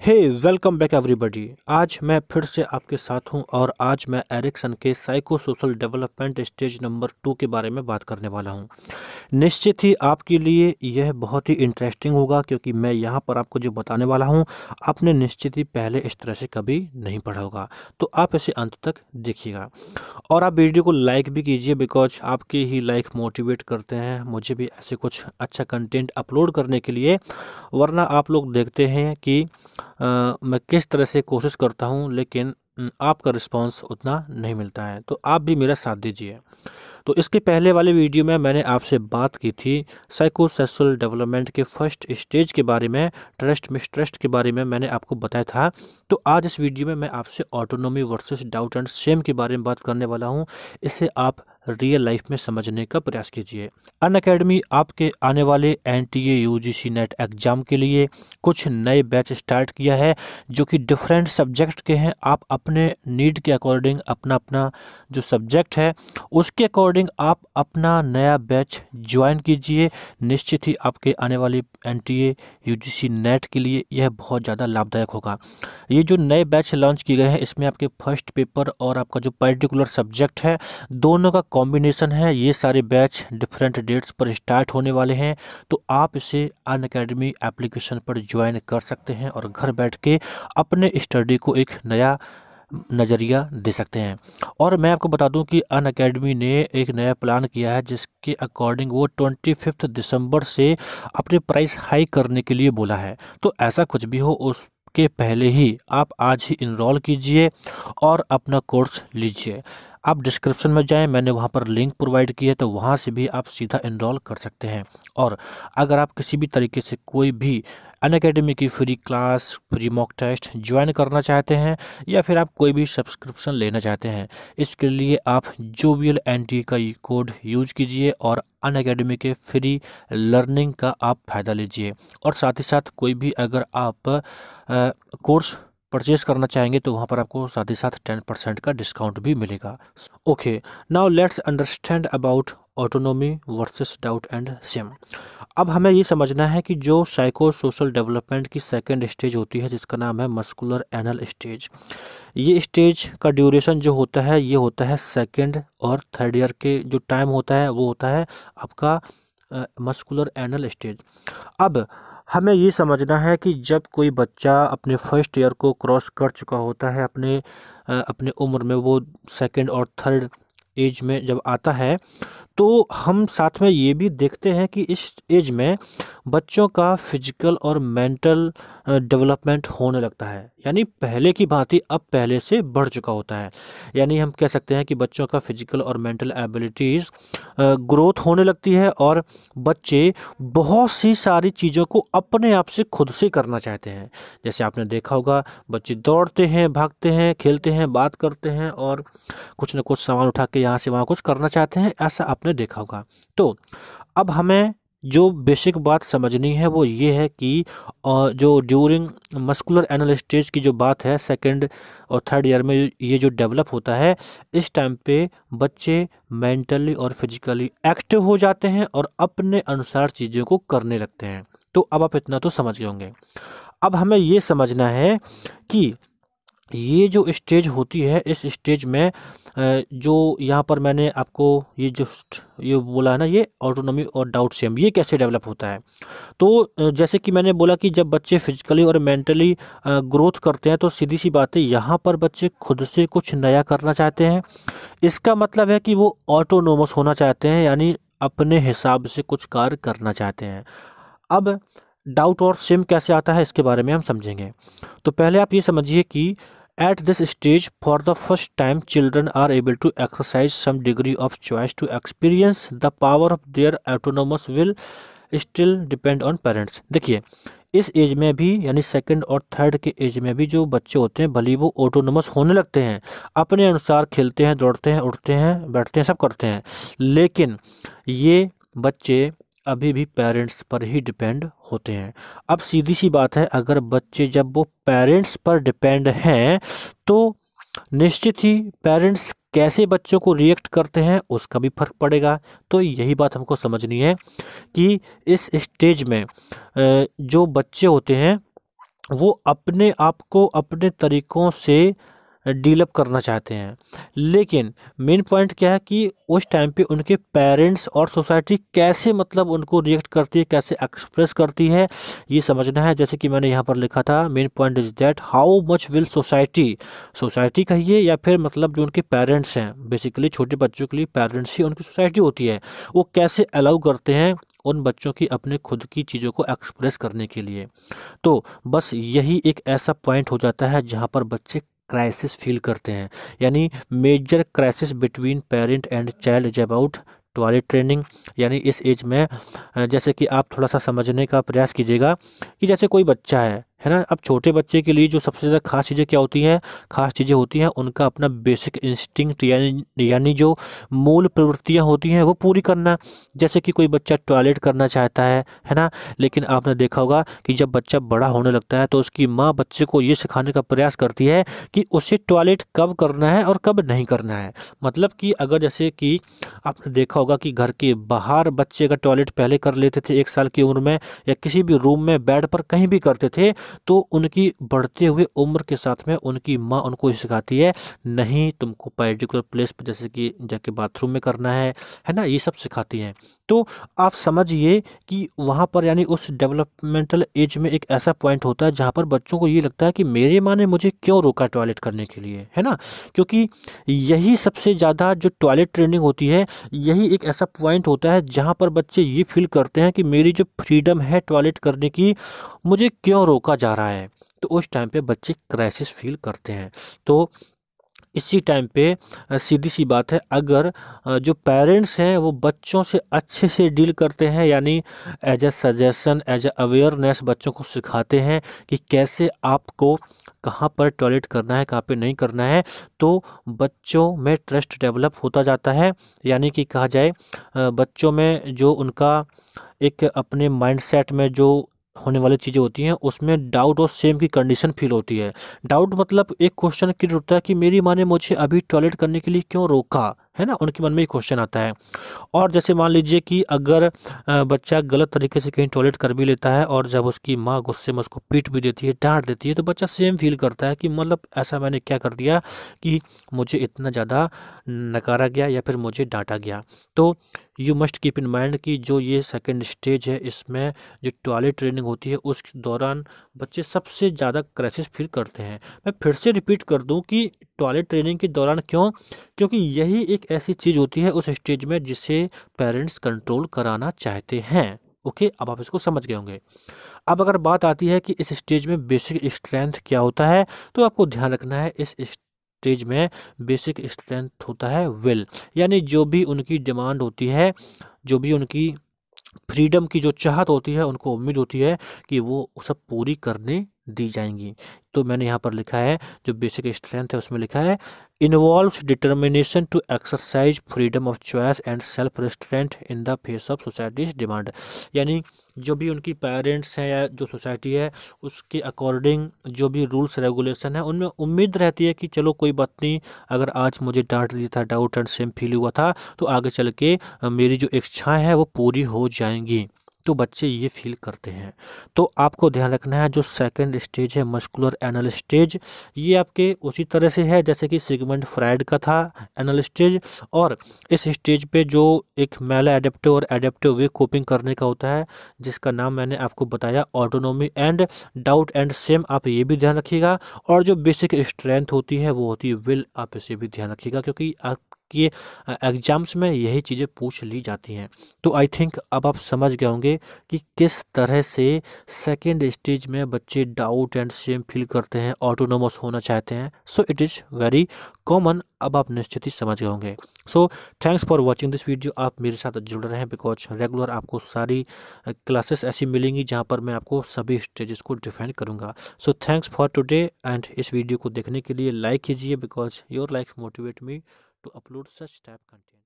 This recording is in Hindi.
हे वेलकम बैक एवरीबॉडी। आज मैं फिर से आपके साथ हूं और आज मैं एरिक्सन के psycho social development stage number 2 के बारे में बात करने वाला हूं। निश्चित ही आपके लिए यह बहुत ही इंटरेस्टिंग होगा क्योंकि मैं यहां पर आपको जो बताने वाला हूं आपने निश्चित ही पहले इस तरह से कभी नहीं पढ़ा होगा, तो आप इसे अंत तक देखिएगा और आप वीडियो को लाइक भी कीजिए बिकॉज आपके ही लाइक मोटिवेट करते हैं मुझे भी ऐसे कुछ अच्छा कंटेंट अपलोड करने के लिए। वरना आप लोग देखते हैं कि मैं किस तरह से कोशिश करता हूं लेकिन आपका रिस्पांस उतना नहीं मिलता है, तो आप भी मेरा साथ दीजिए। तो इसके पहले वाले वीडियो में मैंने आपसे बात की थी साइको सोशल डेवलपमेंट के फर्स्ट स्टेज के बारे में, ट्रस्ट मिसट्रस्ट के बारे में मैंने आपको बताया था। तो आज इस वीडियो में मैं आपसे autonomy versus doubt and Shem के बारे में बात करने वाला हूं। इसे आप रियल लाइफ में समझने का प्रयास कीजिए। अनअकैडमी आपके आने वाले एनटीए यूजीसी नेट एग्जाम के लिए कुछ नए बैच स्टार्ट किया है जो कि डिफरेंट सब्जेक्ट के हैं। आप अपने नीड के अकॉर्डिंग अपना जो सब्जेक्ट है उसके अकॉर्डिंग आप अपना नया बैच ज्वाइन कीजिए। निश्चित ही आपके आने वाली एनटीए यूजीसी नेट के लिए यह बहुत ज़्यादा लाभदायक होगा। ये जो नए बैच लॉन्च किए गए हैं इसमें आपके फर्स्ट पेपर और आपका जो पर्टिकुलर सब्जेक्ट है दोनों का कॉम्बिनेशन है। ये सारे बैच डिफरेंट डेट्स पर स्टार्ट होने वाले हैं, तो आप इसे अनअकैडमी एप्लीकेशन पर ज्वाइन कर सकते हैं और घर बैठ के अपने स्टडी को एक नया नज़रिया दे सकते हैं। और मैं आपको बता दूं कि अनअकैडमी ने एक नया प्लान किया है जिसके अकॉर्डिंग वो 25 दिसंबर से अपने प्राइस हाई करने के लिए बोला है। तो ऐसा कुछ भी हो उसके पहले ही आप आज ही इनरोल कीजिए और अपना कोर्स लीजिए। आप डिस्क्रिप्शन में जाएं, मैंने वहां पर लिंक प्रोवाइड की है, तो वहां से भी आप सीधा इनरोल कर सकते हैं। और अगर आप किसी भी तरीके से कोई भी अनअकैडमी की free class, free mock test join करना चाहते हैं या फिर आप कोई भी सब्सक्रिप्शन लेना चाहते हैं, इसके लिए आप जोवियल एनटी का कोड यूज कीजिए और अनअकैडमी के फ्री लर्निंग का आप फ़ायदा लीजिए। और साथ ही साथ कोई भी अगर आप कोर्स परचेज करना चाहेंगे तो वहाँ पर आपको साथ ही साथ 10% का डिस्काउंट भी मिलेगा। Okay, now let's understand about autonomy versus doubt and Shem. अब हमें ये समझना है कि जो साइको सोशल डेवलपमेंट की सेकंड स्टेज होती है जिसका नाम है मस्कुलर एनल स्टेज, ये स्टेज का ड्यूरेशन जो होता है ये होता है सेकंड और थर्ड ईयर के जो टाइम होता है वो होता है आपका मस्कुलर एनल स्टेज। अब हमें ये समझना है कि जब कोई बच्चा अपने फर्स्ट ईयर को क्रॉस कर चुका होता है अपने उम्र में, वो सेकंड और थर्ड एज में जब आता है तो हम साथ में ये भी देखते हैं कि इस एज में बच्चों का फिजिकल और मेंटल डेवलपमेंट होने लगता है। यानी पहले की भांति अब पहले से बढ़ चुका होता है। यानी हम कह सकते हैं कि बच्चों का फिजिकल और मेंटल एबिलिटीज़ ग्रोथ होने लगती है और बच्चे बहुत सी सारी चीज़ों को अपने आप से खुद से करना चाहते हैं। जैसे आपने देखा होगा बच्चे दौड़ते हैं, भागते हैं, खेलते हैं, बात करते हैं और कुछ न कुछ सामान उठा के यहाँ से वहाँ कुछ करना चाहते हैं, ऐसा आपने देखा होगा। तो अब हमें जो बेसिक बात समझनी है वो ये है कि जो ड्यूरिंग मस्कुलर एनल स्टेज की जो बात है सेकंड और थर्ड ईयर में ये जो डेवलप होता है, इस टाइम पे बच्चे मेंटली और फिजिकली एक्टिव हो जाते हैं और अपने अनुसार चीज़ों को करने लगते हैं। तो अब आप इतना तो समझ गए होंगे। अब हमें ये समझना है कि ये जो स्टेज होती है इस स्टेज में जो यहाँ पर मैंने आपको ये बोला है ना, ये ऑटोनॉमी और डाउट शेम ये कैसे डेवलप होता है। तो जैसे कि मैंने बोला कि जब बच्चे फिजिकली और मेंटली ग्रोथ करते हैं तो सीधी सी बात है यहाँ पर बच्चे खुद से कुछ नया करना चाहते हैं। इसका मतलब है कि वो ऑटोनोमस होना चाहते हैं, यानी अपने हिसाब से कुछ कार्य करना चाहते हैं। अब डाउट और शेम कैसे आता है इसके बारे में हम समझेंगे। तो पहले आप ये समझिए कि at this stage for the first time children are able to exercise some degree of choice to experience the power of their autonomous will still depend on parents। देखिए इस एज में भी यानी सेकंड और थर्ड के एज में भी जो बच्चे होते हैं भले वो ऑटोनोमस होने लगते हैं, अपने अनुसार खेलते हैं, दौड़ते हैं, उठते हैं, बैठते हैं, सब करते हैं, लेकिन ये बच्चे अभी भी पेरेंट्स पर ही डिपेंड होते हैं। अब सीधी सी बात है, अगर बच्चे जब वो पेरेंट्स पर डिपेंड हैं तो निश्चित ही पेरेंट्स कैसे बच्चों को रिएक्ट करते हैं उसका भी फर्क पड़ेगा। तो यही बात हमको समझनी है कि इस स्टेज में जो बच्चे होते हैं वो अपने आप को अपने तरीक़ों से डीलअप करना चाहते हैं। लेकिन मेन पॉइंट क्या है कि उस टाइम पे उनके पेरेंट्स और सोसाइटी कैसे मतलब उनको रिएक्ट करती है, कैसे एक्सप्रेस करती है, ये समझना है। जैसे कि मैंने यहाँ पर लिखा था, main point is that how much will society कहिए या फिर मतलब जो उनके पेरेंट्स हैं, बेसिकली छोटे बच्चों के लिए पेरेंट्स ही उनकी सोसाइटी होती है, वो कैसे अलाउ करते हैं उन बच्चों की अपने खुद की चीज़ों को एक्सप्रेस करने के लिए। तो बस यही एक ऐसा पॉइंट हो जाता है जहाँ पर बच्चे क्राइसिस फील करते हैं। यानी major crisis between parent and child is about toilet training. यानी इस एज में जैसे कि आप थोड़ा सा समझने का प्रयास कीजिएगा कि जैसे कोई बच्चा है ना। अब छोटे बच्चे के लिए जो सबसे ज़्यादा खास चीज़ें क्या होती हैं, खास चीज़ें होती हैं उनका अपना बेसिक इंस्टिंक्ट, यानी जो मूल प्रवृत्तियां होती हैं वो पूरी करना। जैसे कि कोई बच्चा टॉयलेट करना चाहता है ना। लेकिन आपने देखा होगा कि जब बच्चा बड़ा होने लगता है तो उसकी माँ बच्चे को ये सिखाने का प्रयास करती है कि उसे टॉयलेट कब करना है और कब नहीं करना है। मतलब कि अगर जैसे कि आपने देखा होगा कि घर के बाहर बच्चे अगर टॉयलेट पहले कर लेते थे 1 साल की उम्र में, या किसी भी रूम में बेड पर कहीं भी करते थे, तो उनकी बढ़ते हुए उम्र के साथ में उनकी माँ उनको सिखाती है नहीं तुमको पर्टिकुलर प्लेस पर जैसे कि जाके बाथरूम में करना है ना, ये सब सिखाती हैं। तो आप समझिए कि वहाँ पर यानी उस डेवलपमेंटल एज में एक ऐसा पॉइंट होता है जहाँ पर बच्चों को ये लगता है कि मेरी माँ ने मुझे क्यों रोका टॉयलेट करने के लिए, है ना। क्योंकि यही सबसे ज़्यादा जो टॉयलेट ट्रेनिंग होती है, यही एक ऐसा पॉइंट होता है जहाँ पर बच्चे ये फील करते हैं कि मेरी जो फ्रीडम है टॉयलेट करने की, मुझे क्यों रोका जा रहा है। तो उस टाइम पे बच्चे क्राइसिस फील करते हैं। तो इसी टाइम पे सीधी सी बात है, अगर जो पेरेंट्स हैं वो बच्चों से अच्छे से डील करते हैं, यानी as a suggestion, as a awareness बच्चों को सिखाते हैं कि कैसे आपको कहाँ पर टॉयलेट करना है, कहाँ पे नहीं करना है, तो बच्चों में ट्रस्ट डेवलप होता जाता है। यानी कि कहा जाए बच्चों में जो उनका एक अपने माइंडसेट में जो होने वाली चीज़ें होती हैं उसमें डाउट और सेम की कंडीशन फील होती है। डाउट मतलब एक क्वेश्चन क्रिएट होता है कि मेरी माँ ने मुझे अभी टॉयलेट करने के लिए क्यों रोका, है ना, उनके मन में एक क्वेश्चन आता है। और जैसे मान लीजिए कि अगर बच्चा गलत तरीके से कहीं टॉयलेट कर भी लेता है और जब उसकी माँ गुस्से में उसको पीट भी देती है, डांट देती है, तो बच्चा सेम फील करता है कि मतलब ऐसा मैंने क्या कर दिया कि मुझे इतना ज़्यादा नकारा गया या फिर मुझे डांटा गया। तो you must keep in mind कि जो ये सेकेंड स्टेज है, इसमें जो टॉयलेट ट्रेनिंग होती है उस दौरान बच्चे सबसे ज़्यादा क्राइसिस फील करते हैं। मैं फिर से रिपीट कर दूं कि टॉयलेट ट्रेनिंग के दौरान क्यों, क्योंकि यही एक ऐसी चीज़ होती है उस स्टेज में जिसे पेरेंट्स कंट्रोल कराना चाहते हैं। ओके, अब आप इसको समझ गए होंगे। अब अगर बात आती है कि इस स्टेज में बेसिक स्ट्रेंथ क्या होता है, तो आपको ध्यान रखना है इस स्टेज में बेसिक स्ट्रेंथ होता है विल। यानी जो भी उनकी डिमांड होती है, जो भी उनकी फ्रीडम की जो चाहत होती है, उनको उम्मीद होती है कि वो सब पूरी करने दी जाएंगी। तो मैंने यहाँ पर लिखा है जो बेसिक स्ट्रेंथ है उसमें लिखा है involves determination to exercise freedom of choice and self restraint in the face of society's demand. यानी जो भी उनकी पेरेंट्स हैं या जो सोसाइटी है उसके अकॉर्डिंग जो भी रूल्स रेगुलेशन है उनमें उम्मीद रहती है कि चलो कोई बात नहीं, अगर आज मुझे डांट दिया था, डाउट एंड सेम फील हुआ था, तो आगे चल के मेरी जो इच्छाएं हैं वो पूरी हो जाएंगी। तो बच्चे ये फील करते हैं। तो आपको ध्यान रखना है जो सेकंड स्टेज है मस्कुलर एनल स्टेज, ये आपके उसी तरह से है जैसे कि सिगमंड फ्राइड का था एनल स्टेज। और इस स्टेज पे जो एक मैल एडेप्टिव और एडेप्टिव वे कोपिंग करने का होता है, जिसका नाम मैंने आपको बताया autonomy and doubt and same, आप ये भी ध्यान रखिएगा। और जो बेसिक स्ट्रेंथ होती है वो होती है विल, आप इसे भी ध्यान रखिएगा क्योंकि आपके एग्जाम्स में यही चीज़ें पूछ ली जाती हैं। तो आई थिंक अब आप समझ गए होंगे कि किस तरह से सेकेंड स्टेज में बच्चे डाउट एंड सेम फील करते हैं, ऑटोनोमस होना चाहते हैं। So it is very common, अब आप निश्चित ही समझ गए होंगे। सो thanks for watching this video. आप मेरे साथ जुड़ रहे हैं बिकॉज रेगुलर आपको सारी क्लासेस ऐसी मिलेंगी जहां पर मैं आपको सभी स्टेजेस को डिफाइन करूंगा। So thanks for today and इस वीडियो को देखने के लिए लाइक कीजिए because your like motivate me to upload such type content.